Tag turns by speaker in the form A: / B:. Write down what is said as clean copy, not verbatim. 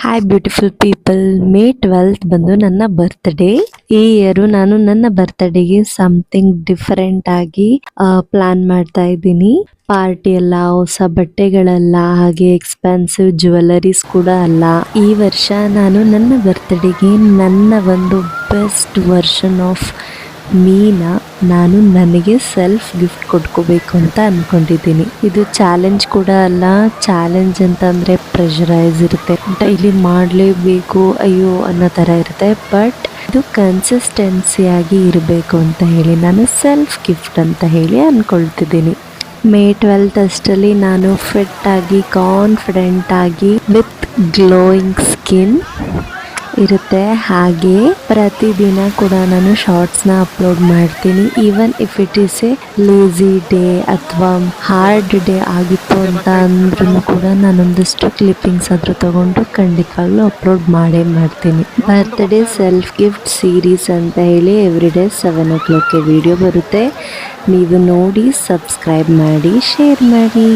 A: Hi beautiful people, May 12th ಬಂದು ನನ್ನ birthday. ಈ ಇಯರು ನಾನು ನನ್ನ ಬರ್ತ್ಡೇಗೆ ಸಮಥಿಂಗ್ ಡಿಫರೆಂಟ್ ಆಗಿ ಪ್ಲಾನ್ ಮಾಡ್ತಾ ಇದ್ದೀನಿ. ಪಾರ್ಟಿ ಅಲ್ಲ, ಹೊಸ ಬಟ್ಟೆಗಳಲ್ಲ, ಹಾಗೆ ಎಕ್ಸ್ಪೆನ್ಸಿವ್ ಜ್ಯುವೆಲರೀಸ್ ಕೂಡ ಅಲ್ಲ. ಈ ವರ್ಷ ನಾನು ನನ್ನ ಬರ್ತ್ಡೇಗೆ ನನ್ನ ಒಂದು ಬೆಸ್ಟ್ ವರ್ಷನ್ ಆಫ್ ಮೀನ ನಾನು ನನಗೆ ಸೆಲ್ಫ್ ಗಿಫ್ಟ್ ಕೊಟ್ಕೋಬೇಕು ಅಂತ ಅನ್ಕೊಂಡಿದ್ದೀನಿ. ಇದು ಚಾಲೆಂಜ್ ಕೂಡ ಅಲ್ಲ. ಚಾಲೆಂಜ್ ಅಂತಂದ್ರೆ ಪ್ರೆಷರೈಸ್ ಇರುತ್ತೆ, ಡೈಲಿ ಮಾಡಲೇಬೇಕು ಅಯ್ಯೋ ಅನ್ನೋ ಥರ ಇರುತ್ತೆ. ಬಟ್ ಇದು ಕನ್ಸಿಸ್ಟೆನ್ಸಿ ಆಗಿ ಇರಬೇಕು ಅಂತ ಹೇಳಿ ನಾನು ಸೆಲ್ಫ್ ಗಿಫ್ಟ್ ಅಂತ ಹೇಳಿ ಅನ್ಕೊಳ್ತಿದ್ದೀನಿ. ಮೇ 12th ಅಷ್ಟರಲ್ಲಿ ನಾನು ಫಿಟ್ ಆಗಿ, ಕಾನ್ಫಿಡೆಂಟ್ ಆಗಿ, ವಿತ್ ಗ್ಲೋಯಿಂಗ್ ಸ್ಕಿನ್ ಇರುತ್ತೆ. ಹಾಗೆ ಪ್ರತಿದಿನ ಕೂಡ ನಾನು ಶಾರ್ಟ್ಸ್ನ ಅಪ್ಲೋಡ್ ಮಾಡ್ತೀನಿ. Even if it is A lazy day ಅಥವಾ ಹಾರ್ಡ್ ಡೇ ಆಗಿತ್ತು ಅಂತ ಅಂದ್ರೂ ಕೂಡ ನಾನೊಂದಷ್ಟು ಕ್ಲಿಪ್ಪಿಂಗ್ಸ್ ಆದರೂ ತಗೊಂಡು ಖಂಡಿತವಾಗ್ಲೂ ಅಪ್ಲೋಡ್ ಮಾಡೇ ಮಾಡ್ತೀನಿ. ಬರ್ತ್ಡೇ ಸೆಲ್ಫ್ ಗಿಫ್ಟ್ ಸೀರೀಸ್ ಅಂತ ಹೇಳಿ ಎವ್ರಿ ಡೇ 7 o'clock ವಿಡಿಯೋ ಬರುತ್ತೆ. ನೀವು ನೋಡಿ, ಸಬ್ಸ್ಕ್ರೈಬ್ ಮಾಡಿ, ಶೇರ್ ಮಾಡಿ.